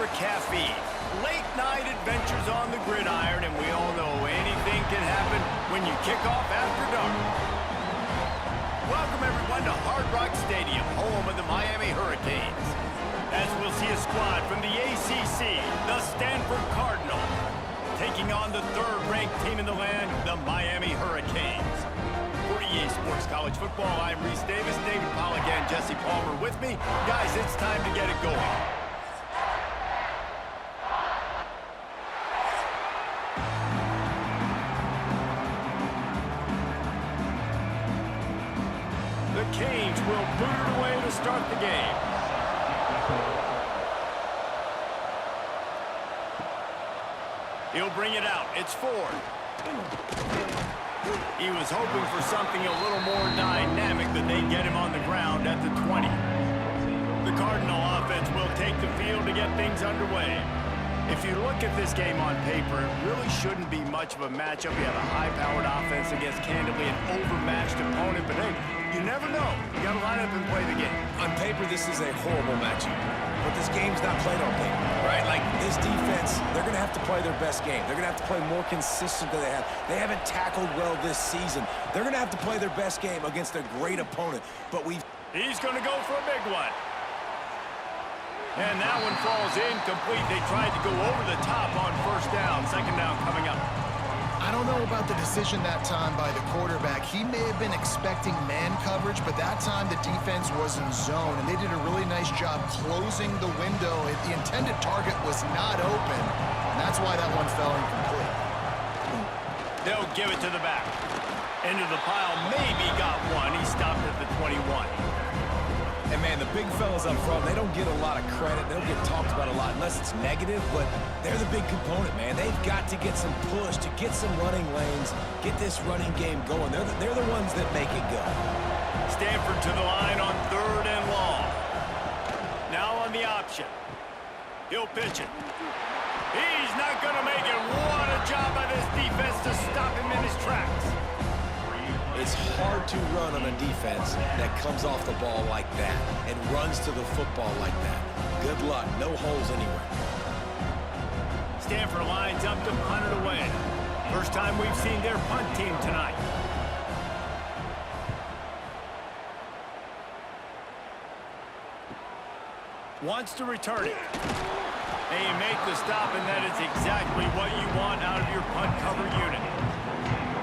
extra caffeine. Late night adventures on the gridiron, and we all know anything can happen when you kick off after dark. Welcome everyone to Hard Rock Stadium, home of the Miami Hurricanes. As we'll see a squad from the ACC, the Stanford Cardinal, taking on the third-ranked team in the land, the Miami Hurricanes. For EA Sports College Football, I'm Reese Davis, David Pollack, and Jesse Palmer with me. Guys, it's time to get it going. The Canes will boot it away to start the game. He'll bring it out. It's Ford. He was hoping for something a little more dynamic, but they get him on the ground at the 20. The Cardinal offense will take the field to get things underway. If you look at this game on paper, it really shouldn't be much of a matchup. You have a high-powered offense against, candidly, an overmatched opponent, but hey, you never know. You got to line up and play the game. On paper, this is a horrible matchup, but this game's not played on paper, right? Like, this defense, they're going to have to play their best game. They're going to have to play more consistent than they have. They haven't tackled well this season. They're going to have to play their best game against a great opponent, but He's going to go for a big one. And that one falls incomplete. They tried to go over the top on first down. Second down coming up. I don't know about the decision that time by the quarterback. He may have been expecting man coverage, but that time the defense was in zone, and they did a really nice job closing the window. The intended target was not open, and that's why that one fell incomplete. They'll give it to the back. Into the pile, maybe got one. He stopped at the 21. And, man, the big fellas up front, they don't get a lot of credit. They don't get talked about a lot unless it's negative, but they're the big component, man. They've got to get some push, to get some running lanes, get this running game going. They're the ones that make it go. Stanford to the line on third and long. Now on the option. He'll pitch it. He's not going to make it. What a job by this defense to stop him in his tracks. It's hard to run on a defense that comes off the ball like that and runs to the football like that. Good luck. No holes anywhere. Stanford lines up to punt it away. First time we've seen their punt team tonight. Wants to return it. And you make the stop, and that is exactly what you want out of your punt cover unit.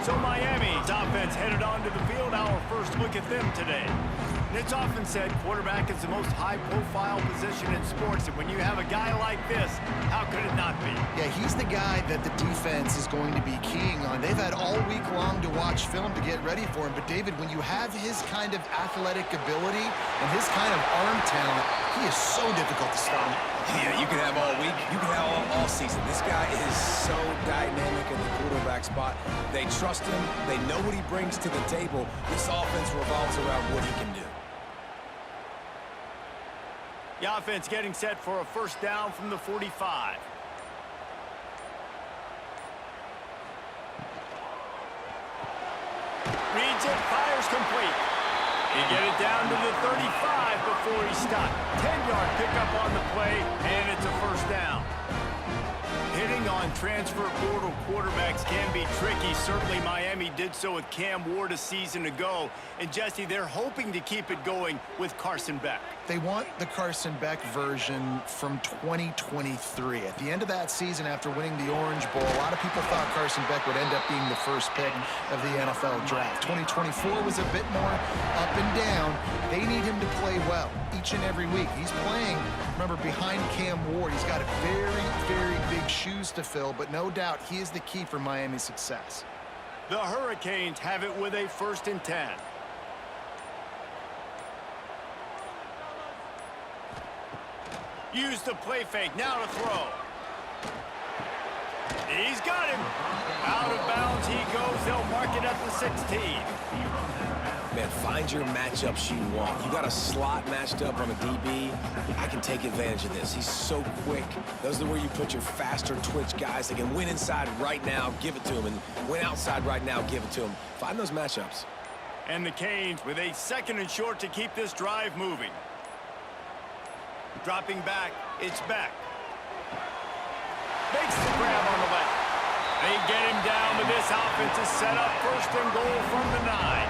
So Miami's offense headed onto the field. Our first look at them today. And it's often said quarterback is the most high-profile position in sports, and when you have a guy like this, how could it not be? Yeah, he's the guy that the defense is going to be keying on. They've had all week long to watch film to get ready for him, but David, when you have his kind of athletic ability and his kind of arm talent, he is so difficult to stop. Yeah, you can have all week. You can have all season. This guy is so dynamic in the quarterback spot. They trust him. They know what he brings to the table. This offense revolves around what he can do. The offense getting set for a first down from the 45. Reads it, fires complete. He get it down to the 35 before he stopped. 10-yard pickup on the play, and it's a first down. Hitting on transfer portal quarterbacks can be tricky. Certainly Miami did so with Cam Ward a season ago. And Jesse, they're hoping to keep it going with Carson Beck. They want the Carson Beck version from 2023. At the end of that season, after winning the Orange Bowl, a lot of people thought Carson Beck would end up being the first pick of the NFL draft. 2024 was a bit more up and down. They need him to play well each and every week. He's playing, remember, behind Cam Ward. He's got very, very big shoes to fill, but no doubt he is the key for Miami's success. The Hurricanes have it with a 1st and 10. Use the play fake, now to throw. He's got him. Out of bounds he goes. They'll mark it at the 16. Man, find your matchups you want. You got a slot matched up on a DB. I can take advantage of this. He's so quick. Those are where you put your faster twitch guys that can win inside right now, give it to him, and win outside right now, give it to him. Find those matchups. And the Canes with a 2nd and short to keep this drive moving. Dropping back, it's Beck. get him down, but this offense is set up first and goal from the 9.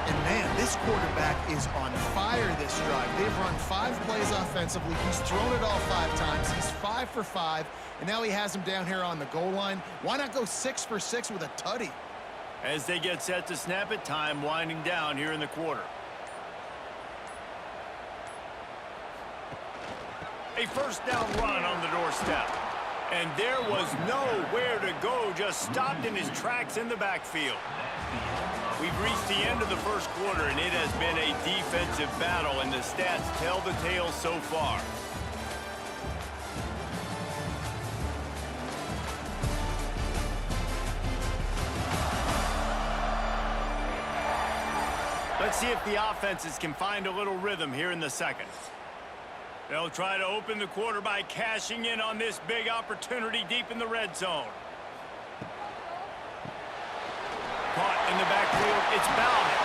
And man, this quarterback is on fire this drive. They've run 5 plays offensively. He's thrown it all 5 times. He's 5 for 5, and now he has him down here on the goal line. Why not go 6 for 6 with a tutty? As they get set to snap it, time winding down here in the quarter. A first down run on the doorstep. And there was nowhere to go, just stopped in his tracks in the backfield. We've reached the end of the first quarter, and it has been a defensive battle, and the stats tell the tale so far. Let's see if the offenses can find a little rhythm here in the second. They'll try to open the quarter by cashing in on this big opportunity deep in the red zone. Caught in the backfield, it's Bowden.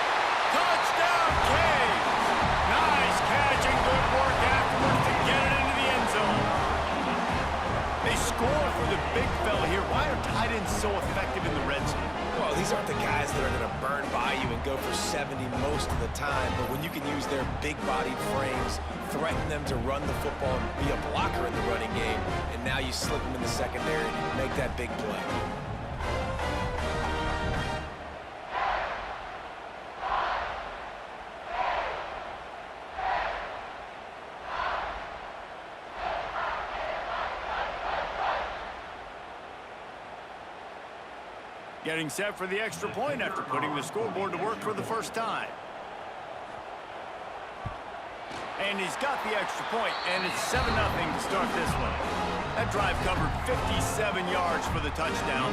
Touchdown, Canes! Nice catch and good work afterwards to get it into the end zone. They score for the big fella here. Why are tight ends so effective in the red zone? Well, these aren't the guys that are going to burn by you and go for 70 most of the time, but when you can use their big-bodied frames, threaten them to run the football and be a blocker in the running game, and now you slip them in the secondary, make that big play. Getting set for the extra point after putting the scoreboard to work for the first time. And he's got the extra point, and it's 7-0 to start this one. That drive covered 57 yards for the touchdown,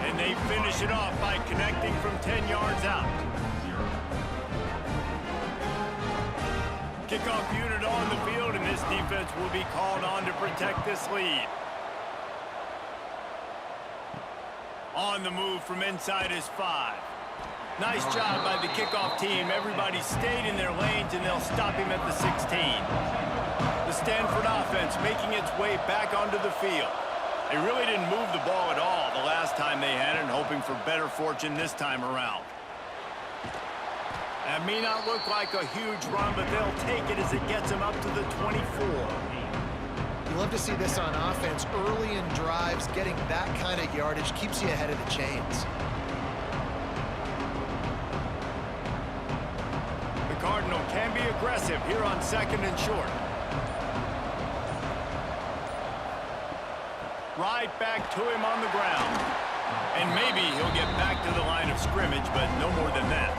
and they finish it off by connecting from 10 yards out. Kickoff unit on the field, and this defense will be called on to protect this lead. On the move from inside his 5. Nice job by the kickoff team. Everybody stayed in their lanes, and they'll stop him at the 16. The Stanford offense making its way back onto the field. They really didn't move the ball at all the last time they had it, and hoping for better fortune this time around. That may not look like a huge run, but they'll take it as it gets them up to the 24. You love to see this on offense. Early in drives, getting that kind of yardage keeps you ahead of the chains. The Cardinal can be aggressive here on 2nd and short. Right back to him on the ground. And maybe he'll get back to the line of scrimmage, but no more than that.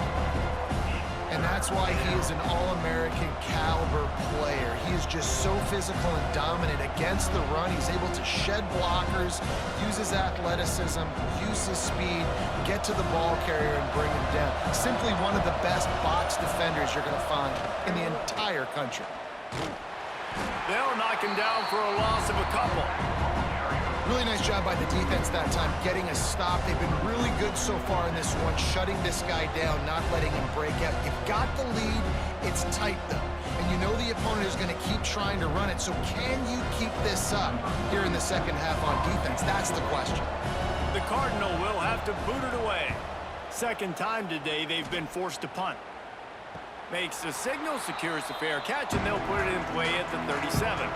And that's why he is an All-American caliber player. He is just so physical and dominant against the run. He's able to shed blockers, use his athleticism, use his speed, get to the ball carrier and bring him down. Simply one of the best box defenders you're going to find in the entire country. They'll knock him down for a loss of a couple. Really nice job by the defense that time, getting a stop. They've been really good so far in this one, shutting this guy down, not letting him break out. You've got the lead. It's tight, though. And you know the opponent is going to keep trying to run it. So can you keep this up here in the second half on defense? That's the question. The Cardinal will have to boot it away. Second time today they've been forced to punt. Makes the signal, secures the fair catch, and they'll put it in play at the 37.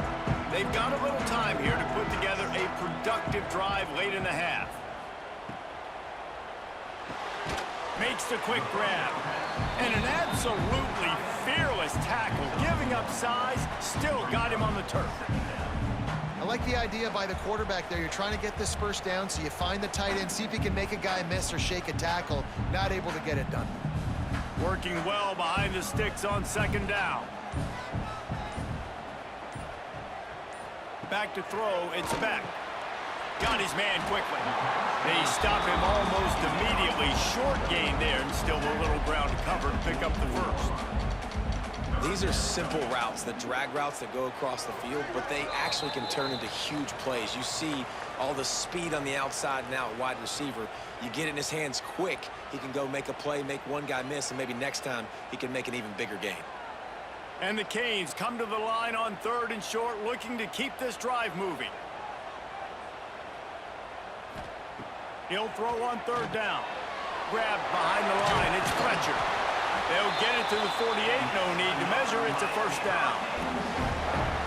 They've got a little time here to put together a productive drive late in the half. Makes the quick grab. And an absolutely fearless tackle, giving up size, still got him on the turf. I like the idea by the quarterback there. You're trying to get this first down, so you find the tight end, see if he can make a guy miss or shake a tackle. Not able to get it done. Working well behind the sticks on 2nd down. Back to throw, it's Beck. Got his man quickly. They stop him almost immediately. Short gain there, and still a little ground to cover to pick up the first. These are simple routes, the drag routes that go across the field, but they actually can turn into huge plays. You see all the speed on the outside now at wide receiver. You get it in his hands quick, he can go make a play, make one guy miss, and maybe next time he can make an even bigger gain. And the Canes come to the line on 3rd and short, looking to keep this drive moving. He'll throw on third down. Grabbed behind the line. It's Fletcher. They'll get it to the 48. No need to measure. It's a first down.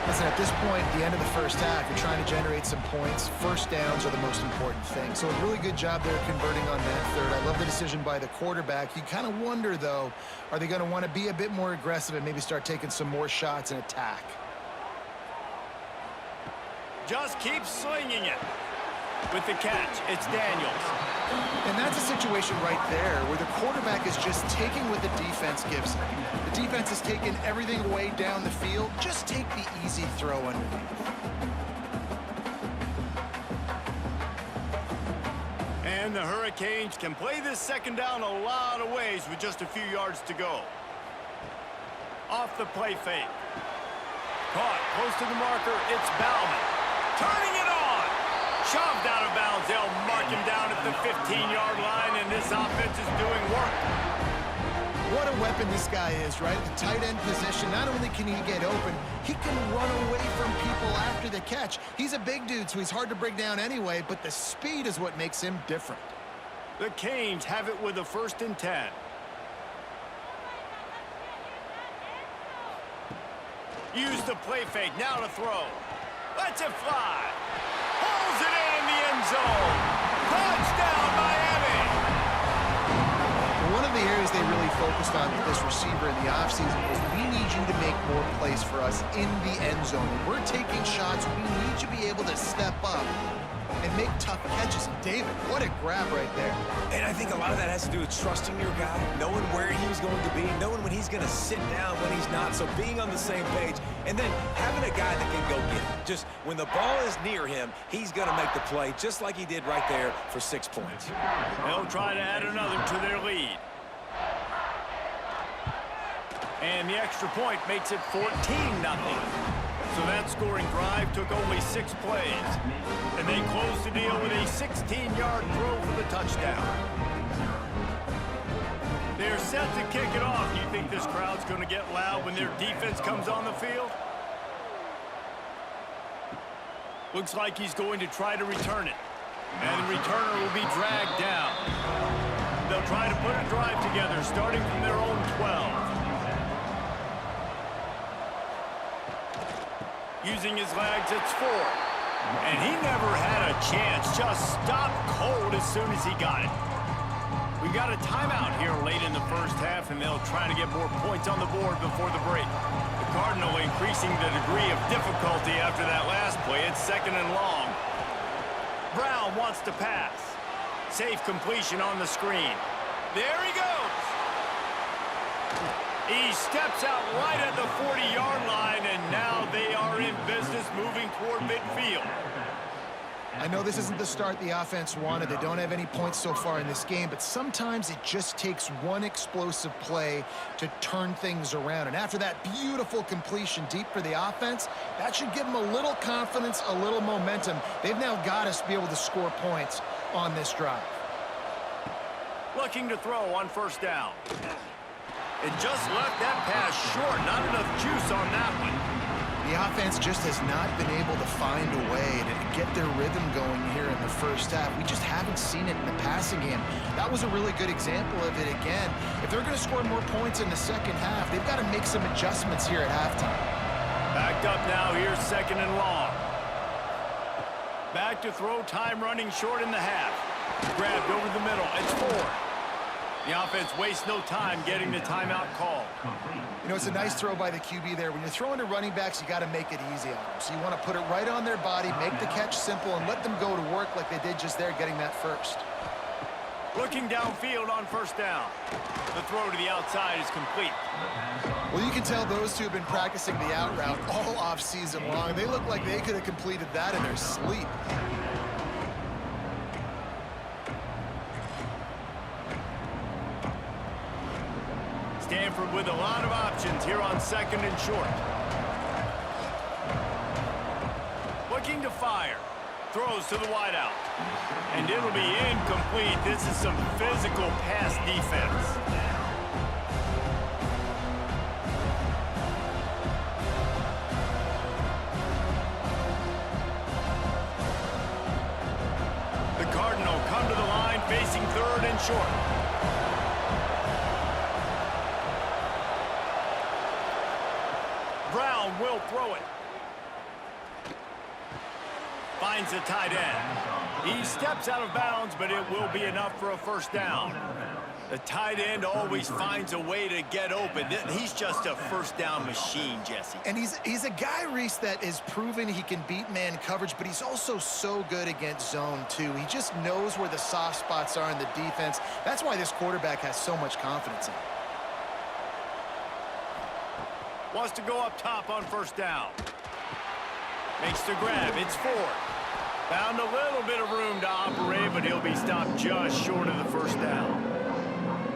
Listen, at this point, the end of the first half, you're trying to generate some points. First downs are the most important thing. So a really good job there converting on that third. I love the decision by the quarterback. You kind of wonder, though, are they going to want to be a bit more aggressive and maybe start taking some more shots and attack? Just keep slinging it. With the catch, it's Daniels. And that's a situation right there where the quarterback is just taking what the defense gives him. The defense is taking everything away down the field. Just take the easy throw underneath. And the Hurricanes can play this second down a lot of ways with just a few yards to go. Off the play fake. Caught close to the marker. It's Bauman. Turning it on. Shoved out of bounds. They'll mark him down at the 15-yard line, and this offense is doing work. What a weapon this guy is, right? The tight end position, not only can he get open, he can run away from people after the catch. He's a big dude, so he's hard to bring down anyway, but the speed is what makes him different. The Canes have it with a 1st and 10. Use the play fake, now to throw. Lets it fly. Pulls it in the end zone. Touchdown, Miami! One of the areas they really focused on with this receiver in the offseason was we need you to make more plays for us in the end zone. When we're taking shots, we need you to be able to step up and make tough catches. David, what a grab right there. And I think a lot of that has to do with trusting your guy, knowing where he's going to be, knowing when he's going to sit down, when he's not, so being on the same page, and then having a guy that can go get it. Just when the ball is near him, he's going to make the play, just like he did right there for 6 points. They'll try to add another to their lead. And the extra point makes it 14-0. So that scoring drive took only 6 plays. And they closed the deal with a 16-yard throw for the touchdown. They're set to kick it off. Do you think this crowd's going to get loud when their defense comes on the field? Looks like he's going to try to return it. And the returner will be dragged down. They'll try to put a drive together, starting from their own 12. Using his legs, it's 4. And he never had a chance. Just stopped cold as soon as he got it. We got a timeout here late in the first half, and they'll try to get more points on the board before the break. The Cardinal increasing the degree of difficulty after that last play. It's 2nd and long. Brown wants to pass. Safe completion on the screen. There he goes. He steps out right at the 40-yard line, and now they are in business moving toward midfield. I know this isn't the start the offense wanted. They don't have any points so far in this game, but sometimes it just takes one explosive play to turn things around. And after that beautiful completion deep for the offense, that should give them a little confidence, a little momentum. They've now got us to be able to score points on this drive. Looking to throw on 1st down. It just left that pass short. Not enough juice on that one. The offense just has not been able to find a way to get their rhythm going here in the first half. We just haven't seen it in the passing game. That was a really good example of it again. If they're going to score more points in the second half, they've got to make some adjustments here at halftime. Backed up now. Here's 2nd and long. Back to throw. Time running short in the half. Grabbed over the middle. It's 4. The offense wastes no time getting the timeout called. You know, it's a nice throw by the QB there. When you're throwing to running backs, you got to make it easy on them. So you want to put it right on their body, make the catch simple, and let them go to work like they did just there, getting that first. Looking downfield on 1st down. The throw to the outside is complete. Well, you can tell those two have been practicing the out route all off season long. They look like they could have completed that in their sleep. Stanford with a lot of options here on 2nd and short. Looking to fire. Throws to the wideout. And it'll be incomplete. This is some physical pass defense. The Cardinal come to the line. facing third and short. Brown will throw it. Finds the tight end. He steps out of bounds, but it will be enough for a first down. The tight end always finds a way to get open. He's just a first down machine, Jesse. And he's a guy, Reese, that is proven he can beat man coverage, but he's also so good against zone, too. He just knows where the soft spots are in the defense. That's why this quarterback has so much confidence in him. Wants to go up top on first down. Makes the grab. It's Ford. Found a little bit of room to operate, but he'll be stopped just short of the first down.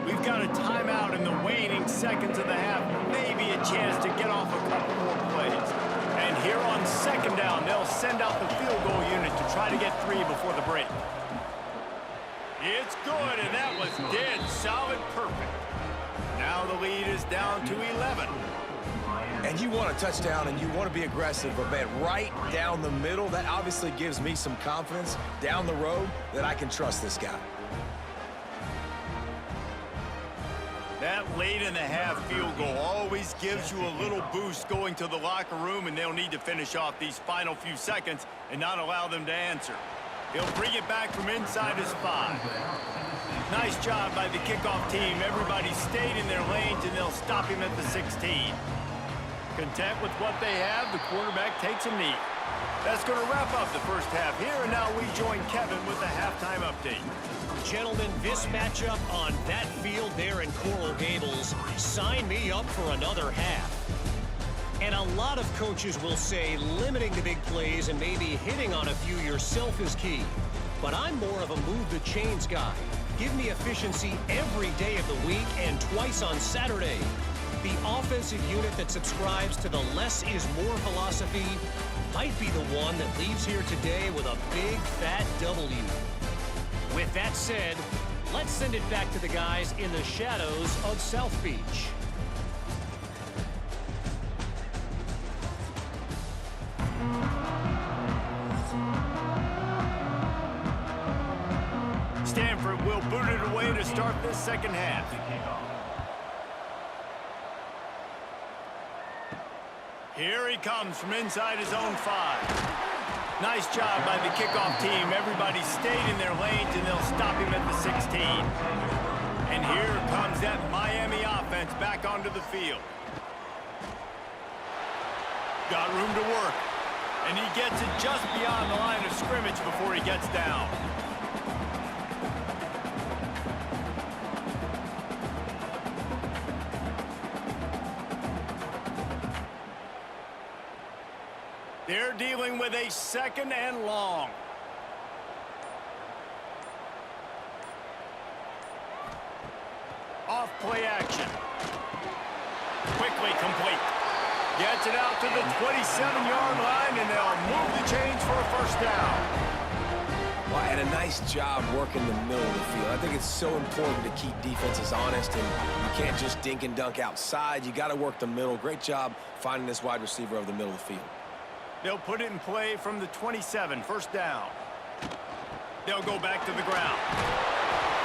We've got a timeout in the waning seconds of the half. Maybe a chance to get off a couple more plays. And here on second down, they'll send out the field goal unit to try to get 3 before the break. It's good, and that was dead solid perfect. Now the lead is down to 11. And you want a touchdown and you want to be aggressive, but man, right down the middle, that obviously gives me some confidence down the road that I can trust this guy. That late in the half field goal always gives you a little boost going to the locker room, and they'll need to finish off these final few seconds and not allow them to answer. He'll bring it back from inside his 5. Nice job by the kickoff team. Everybody stayed in their lanes, and they'll stop him at the 16. Content with what they have, the quarterback takes a knee. That's going to wrap up the first half here, and now we join Kevin with the halftime update. Gentlemen, this matchup on that field there in Coral Gables, sign me up for another half. And a lot of coaches will say limiting the big plays and maybe hitting on a few yourself is key. But I'm more of a move the chains guy. Give me efficiency every day of the week and twice on Saturday. The offensive unit that subscribes to the less is more philosophy might be the one that leaves here today with a big fat W. With that said, let's send it back to the guys in the shadows of South Beach. Stanford will boot it away to start this second half. Here he comes from inside his own 5. Nice job by the kickoff team. Everybody stayed in their lanes, and they'll stop him at the 16. And here comes that Miami offense back onto the field. Got room to work. And he gets it just beyond the line of scrimmage before he gets down. They're dealing with a second and long. Off play action. Quickly complete. Gets it out to the 27-yard line, and they'll move the chains for a first down. Well, and a nice job working the middle of the field. I think it's so important to keep defenses honest, and you can't just dink and dunk outside. You got to work the middle. Great job finding this wide receiver over the middle of the field. They'll put it in play from the 27, first down. They'll go back to the ground.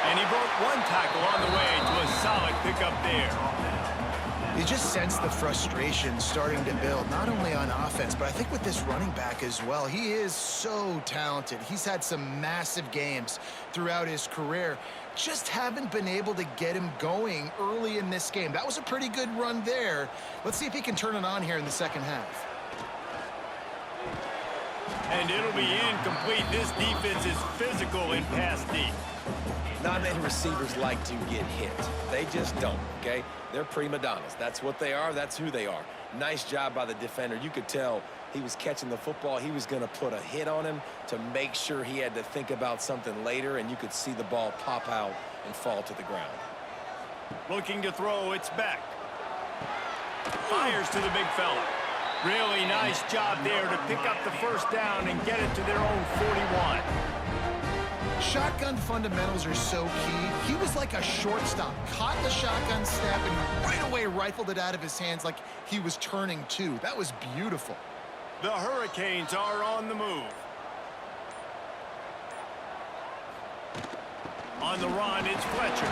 And he broke one tackle on the way to a solid pickup there. You just sense the frustration starting to build, not only on offense, but I think with this running back as well. He is so talented. He's had some massive games throughout his career. Just haven't been able to get him going early in this game. That was a pretty good run there. Let's see if he can turn it on here in the second half. And it'll be incomplete. This defense is physical in pass deep. Not many receivers like to get hit. They just don't, okay? They're prima donnas. That's what they are. That's who they are. Nice job by the defender. You could tell he was catching the football. He was going to put a hit on him to make sure he had to think about something later, and you could see the ball pop out and fall to the ground. Looking to throw, it's Beck. Fires to the big fella. Really nice job there to pick up the first down and get it to their own 41. Shotgun fundamentals are so key. He was like a shortstop, caught the shotgun snap and right away rifled it out of his hands like he was turning too. That was beautiful. The Hurricanes are on the move. On on the run. It's Fletcher.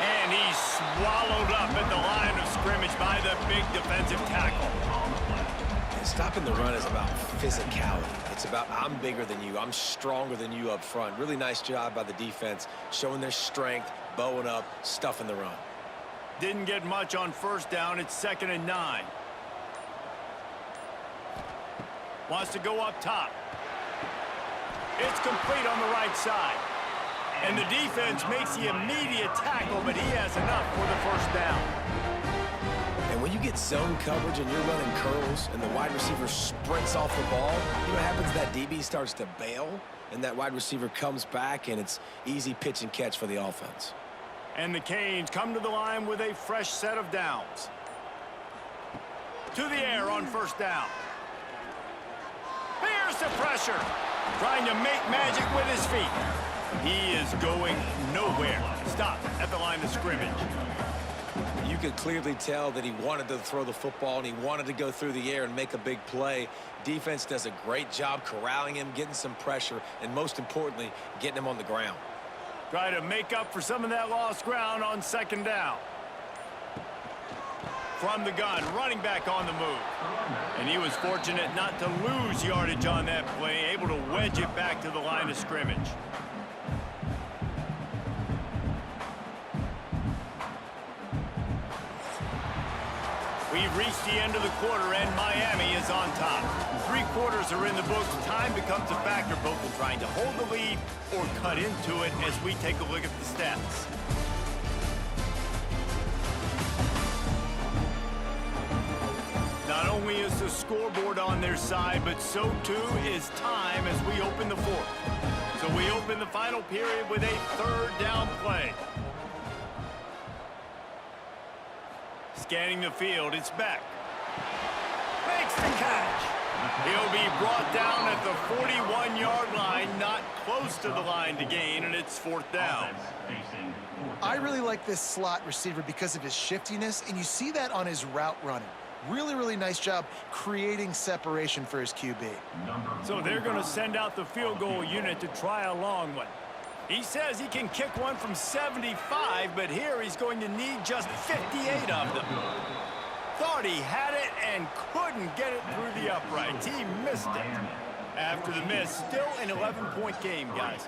And he's swallowed up at the line of scrimmage by the big defensive tackle. And stopping the run is about physicality. It's about I'm bigger than you. I'm stronger than you up front. Really nice job by the defense, showing their strength, bowing up, stuffing the run. Didn't get much on first down. It's 2nd and 9. Wants to go up top. It's complete on the right side. And the defense makes the immediate tackle, but he has enough for the first down. And when you get zone coverage and you're running curls and the wide receiver sprints off the ball, you know what happens? That DB starts to bail, and that wide receiver comes back, and it's easy pitch and catch for the offense. And the Canes come to the line with a fresh set of downs. To the air on first down. Here's the pressure. Trying to make magic with his feet. He is going nowhere. Stop at the line of scrimmage. You could clearly tell that he wanted to throw the football and he wanted to go through the air and make a big play. Defense does a great job corralling him, getting some pressure, and most importantly, getting him on the ground. Try to make up for some of that lost ground on 2nd down. From the gun, running back on the move. And he was fortunate not to lose yardage on that play, able to wedge it back to the line of scrimmage. We've reached the end of the quarter, and Miami is on top. 3 quarters are in the books. Time becomes a factor, both in trying to hold the lead or cut into it as we take a look at the stats. Not only is the scoreboard on their side, but so too is time as we open the 4th. So we open the final period with a 3rd down play. Scanning the field, it's Beck. Makes the catch. He'll be brought down at the 41-yard line, not close to the line to gain, and it's 4th down. I really like this slot receiver because of his shiftiness, and you see that on his route running. Really, really nice job creating separation for his QB. So they're going to send out the field goal unit to try a long one. He says he can kick one from 75, but here he's going to need just 58 of them. Thought he had it and couldn't get it through the uprights. He missed it. After the miss, still an 11-point game, guys.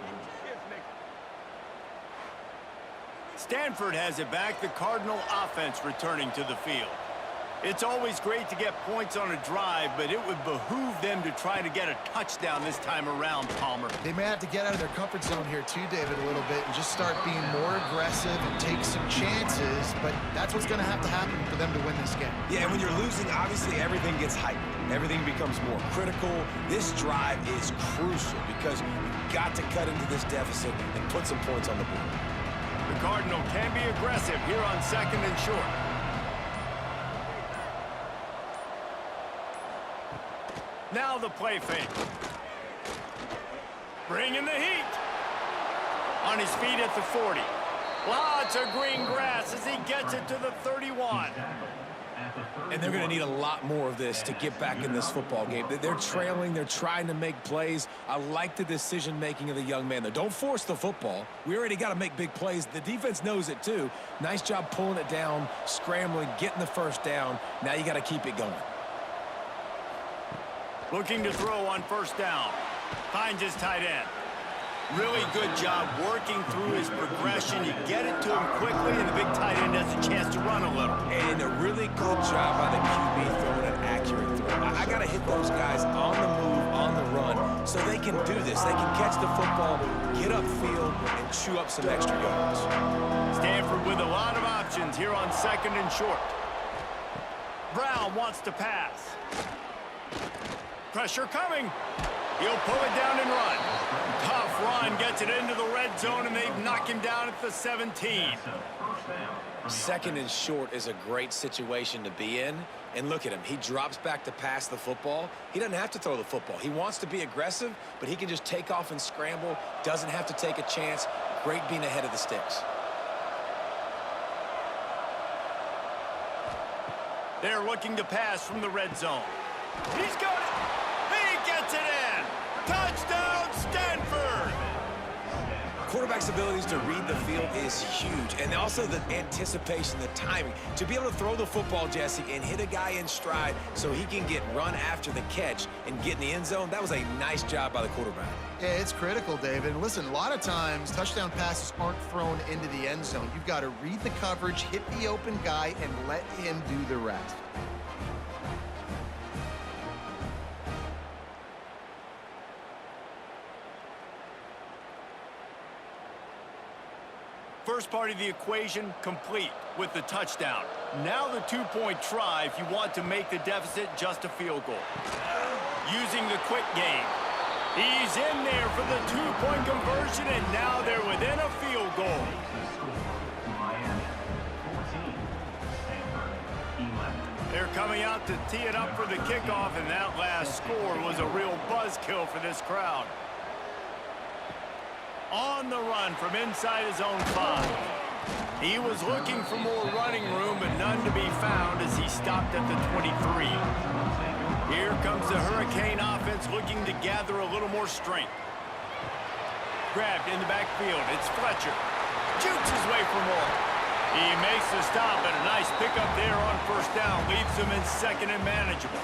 Stanford has it back, the Cardinal offense returning to the field. It's always great to get points on a drive, but it would behoove them to try to get a touchdown this time around, Palmer. They may have to get out of their comfort zone here too, David, a little bit and just start being more aggressive and take some chances, but that's what's going to happen for them to win this game. Yeah, and when you're losing, obviously everything gets heightened. Everything becomes more critical. This drive is crucial because you've got to cut into this deficit and put some points on the board. The Cardinal can be aggressive here on 2nd and short. Now the play fake. Bringing the heat. On his feet at the 40. Lots of green grass as he gets it to the 31. And they're going to need a lot more of this to get back in this football game. They're trailing. They're trying to make plays. I like the decision-making of the young man, though. Don't force the football. We already got to make big plays. The defense knows it, too. Nice job pulling it down, scrambling, getting the first down. Now you got to keep it going. Looking to throw on first down. Finds his tight end. Really good job working through his progression. You get it to him quickly, and the big tight end has a chance to run a little. And a really good job by the QB throwing an accurate throw. I got to hit those guys on the move, on the run, so they can do this. They can catch the football, get upfield, and chew up some extra yards. Stanford with a lot of options here on 2nd and short. Brown wants to pass. Pressure coming. He'll pull it down and run. Tough run, gets it into the red zone, and they've knocked him down at the 17. 2nd and short is a great situation to be in. And look at him. He drops back to pass the football. He doesn't have to throw the football. He wants to be aggressive, but he can just take off and scramble. Doesn't have to take a chance. Great being ahead of the sticks. They're looking to pass from the red zone. He's got it. He gets it in. Touchdown, Stanford. quarterback's abilities to read the field is huge. And also the anticipation, the timing. To be able to throw the football, Jesse, and hit a guy in stride so he can get run after the catch and get in the end zone, that was a nice job by the quarterback. Yeah, it's critical, David. And listen, a lot of times touchdown passes aren't thrown into the end zone. You've got to read the coverage, hit the open guy, and let him do the rest. First part of the equation complete with the touchdown. Now the two-point try if you want to make the deficit just a field goal. Using the quick game. He's in there for the two-point conversion, and now they're within a field goal. They're coming out to tee it up for the kickoff, and that last score was a real buzzkill for this crowd. On the run from inside his own 5. He was looking for more running room, but none to be found as he stopped at the 23. Here comes the Hurricane offense looking to gather a little more strength. Grabbed in the backfield. It's Fletcher. Jukes his way for more. He makes the stop, and a nice pickup there on first down. Leaves him in second and manageable.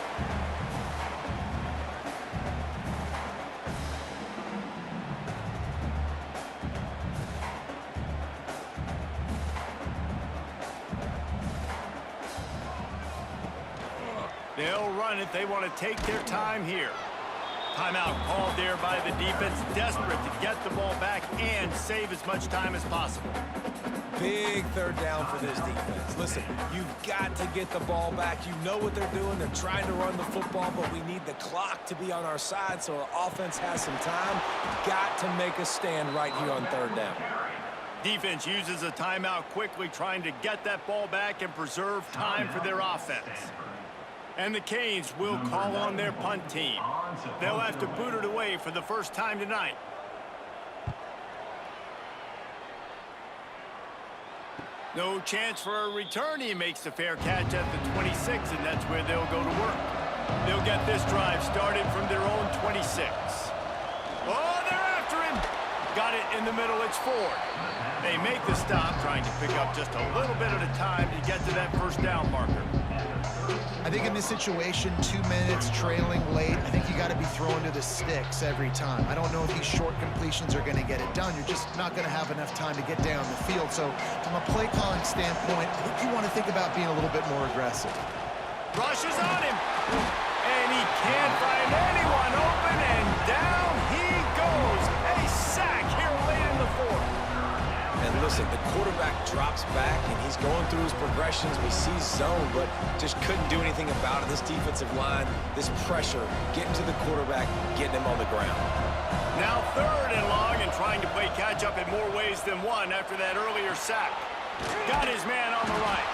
They'll run it. They want to take their time here. Timeout called there by the defense, desperate to get the ball back and save as much time as possible. Big third down for this defense. Listen, you've got to get the ball back. You know what they're doing. They're trying to run the football, but we need the clock to be on our side so our offense has some time. Got to make a stand right here on third down. Defense uses a timeout quickly, trying to get that ball back and preserve time for their offense. And the Canes will call on their punt team. They'll have to boot it away for the first time tonight. No chance for a return. He makes the fair catch at the 26, and that's where they'll go to work. They'll get this drive started from their own 26. Oh, they're after him. Got it in the middle. It's Ford. They make the stop, trying to pick up just a little bit at a time to get to that first down marker. I think in this situation, 2 minutes, trailing late, I think you got to be throwing to the sticks every time. I don't know if these short completions are going to get it done. You're just not going to have enough time to get down the field. So from a play calling standpoint, I think you want to think about being a little bit more aggressive. Rushes on him, and he can't find anyone open, and down he goes. A sack here late in the fourth. And listen, the quarterback drops back, and he's going through his progressions. We see zone, but just couldn't do anything about it. This defensive line, this pressure, getting to the quarterback, getting him on the ground. Now third and long, and trying to play catch-up in more ways than one after that earlier sack. Got his man on the right.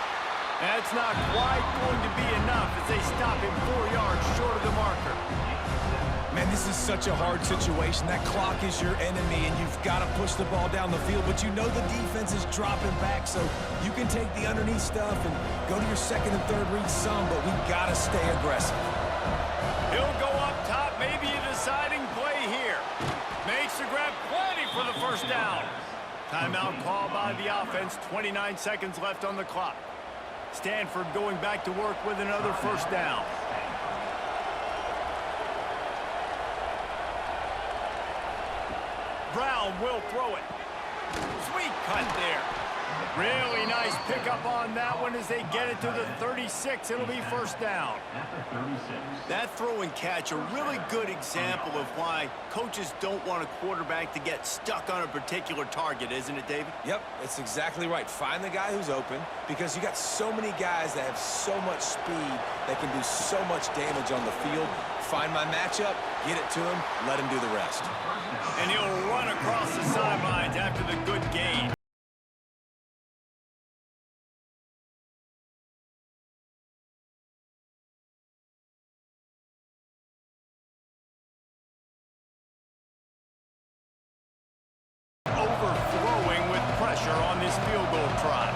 That's not quite going to be enough as they stop him 4 yards short of the marker. Man, this is such a hard situation. That clock is your enemy, and you've got to push the ball down the field, but you know the defense is dropping back, so you can take the underneath stuff and go to your second and third read some, but we've got to stay aggressive. He'll go up top, maybe a deciding play here. Makes the grab, plenty for the first down. Timeout call by the offense, 29 seconds left on the clock. Stanford going back to work with another first down. Brown will throw it. Sweet cut there. Really nice pickup on that one as they get it to the 36. It'll be first down. That throw and catch, a really good example of why coaches don't want a quarterback to get stuck on a particular target, isn't it, David? Yep, it's exactly right. Find the guy who's open, because you got so many guys that have so much speed that can do so much damage on the field. Find my matchup, get it to him, let him do the rest. And he'll run across the sidelines after the good gain. Overthrowing with pressure on this field goal try.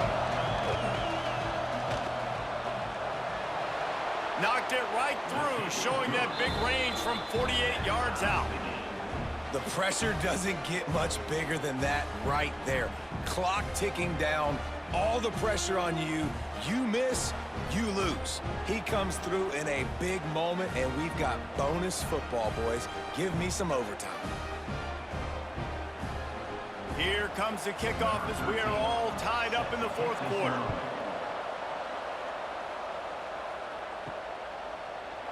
Knocked it right through, showing that big range from 48 yards out. The pressure doesn't get much bigger than that right there. Clock ticking down, all the pressure on you. You miss, you lose. He comes through in a big moment, and we've got bonus football, boys. Give me some overtime. Here comes the kickoff as we are all tied up in the fourth quarter.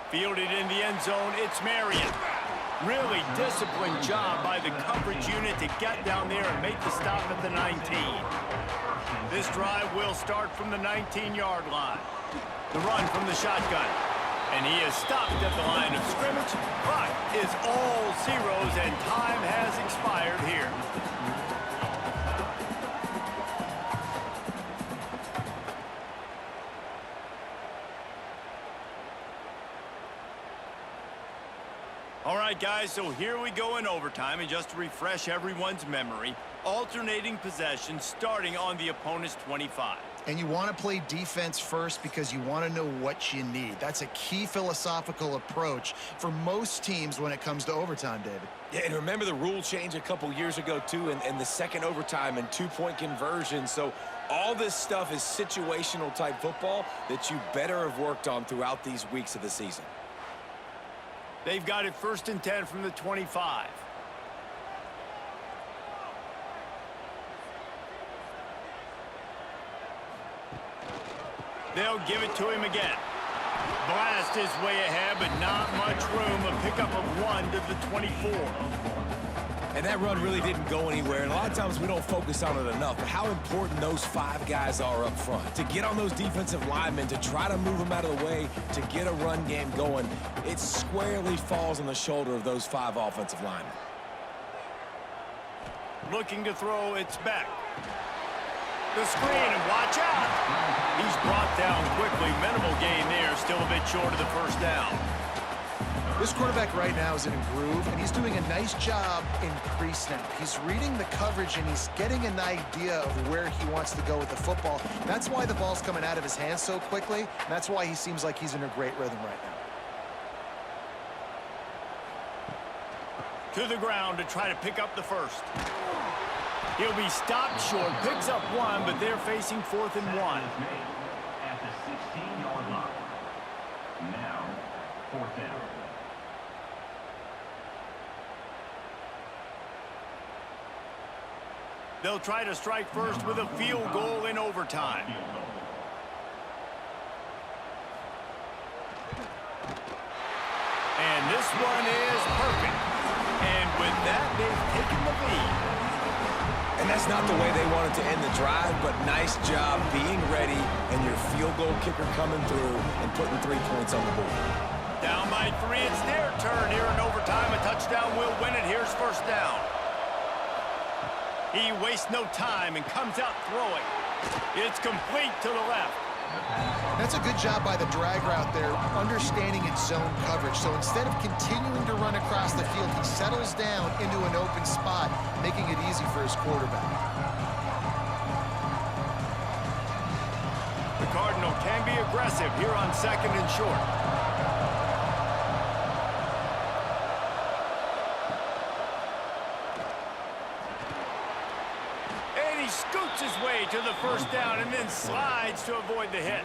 Fielded in the end zone, it's Marion. Really disciplined job by the coverage unit to get down there and make the stop at the 19. This drive will start from the 19-yard line. The run from the shotgun. And he is stopped at the line of scrimmage. Clock is all zeros and time has expired here. All right, guys, so here we go in overtime, and just to refresh everyone's memory, alternating possession starting on the opponent's 25. And you want to play defense first because you want to know what you need. That's a key philosophical approach for most teams when it comes to overtime, David. Yeah, and remember the rule change a couple years ago, too, and the second overtime and two-point conversion. So all this stuff is situational type football that you better have worked on throughout these weeks of the season. They've got it 1st and 10 from the 25. They'll give it to him again. Blast his way ahead, but not much room. A pickup of 1 to the 24. And that run really didn't go anywhere, and a lot of times we don't focus on it enough, but how important those 5 guys are up front. To get on those defensive linemen, to try to move them out of the way, to get a run game going, it squarely falls on the shoulder of those 5 offensive linemen. Looking to throw, it's back. The screen, and watch out. He's brought down quickly. Minimal gain there, still a bit short of the first down. This quarterback right now is in a groove, and he's doing a nice job in pre-snap. He's reading the coverage, and he's getting an idea of where he wants to go with the football. That's why the ball's coming out of his hands so quickly, and that's why he seems like he's in a great rhythm right now. To the ground to try to pick up the first. He'll be stopped short, picks up 1, but they're facing 4th and 1. At the 16-yard line. Now, 4th down. They'll try to strike first with a field goal in overtime. And this one is perfect. And with that, they've taken the lead. And that's not the way they wanted to end the drive, but nice job being ready and your field goal kicker coming through and putting 3 points on the board. Down by 3, it's their turn here in overtime. A touchdown will win it. Here's 1st down. He wastes no time and comes out throwing. It's complete to the left. That's a good job by the drag route there, understanding its zone coverage. So instead of continuing to run across the field, he settles down into an open spot, making it easy for his quarterback. The Cardinal can be aggressive here on 2nd and short. Scoots his way to the 1st down and then slides to avoid the hit.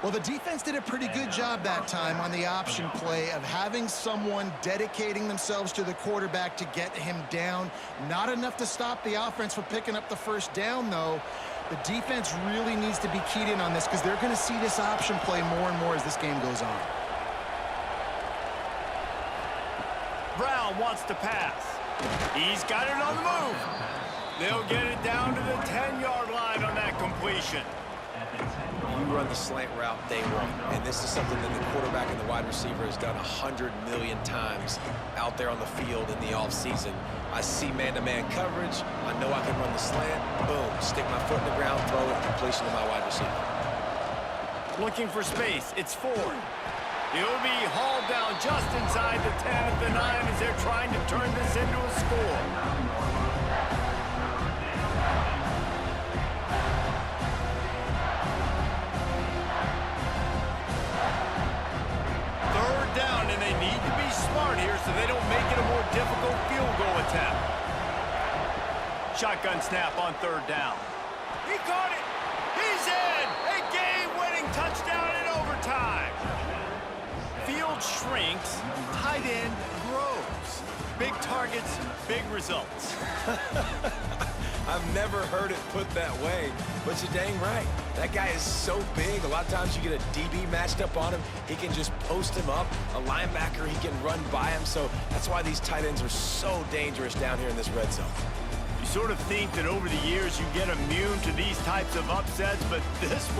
Well, the defense did a pretty good job that time on the option play of having someone dedicating themselves to the quarterback to get him down. Not enough to stop the offense from picking up the 1st down, though. The defense really needs to be keyed in on this because they're going to see this option play more and more as this game goes on. Brown wants to pass. He's got it on the move. They'll get it down to the 10-yard line on that completion. You run the slant route day 1, and this is something that the quarterback and the wide receiver has done 100 million times out there on the field in the offseason. I see man-to-man coverage. I know I can run the slant. Boom, stick my foot in the ground, throw it, completion to my wide receiver. Looking for space. It's Ford. He'll be hauled down just inside the 10 at the 9 as they're trying to turn this into a score. Down, and they need to be smart here so they don't make it a more difficult field goal Shotgun snap on 3rd down. He caught it. He's in. A game-winning touchdown in overtime. Field shrinks, tight end grows. Big targets, big results. I've never heard it put that way, but you're dang right. That guy is so big. A lot of times you get a DB matched up on him. He can just post him up. A linebacker, he can run by him. So that's why these tight ends are so dangerous down here in this red zone. You sort of think that over the years you get immune to these types of upsets, but this one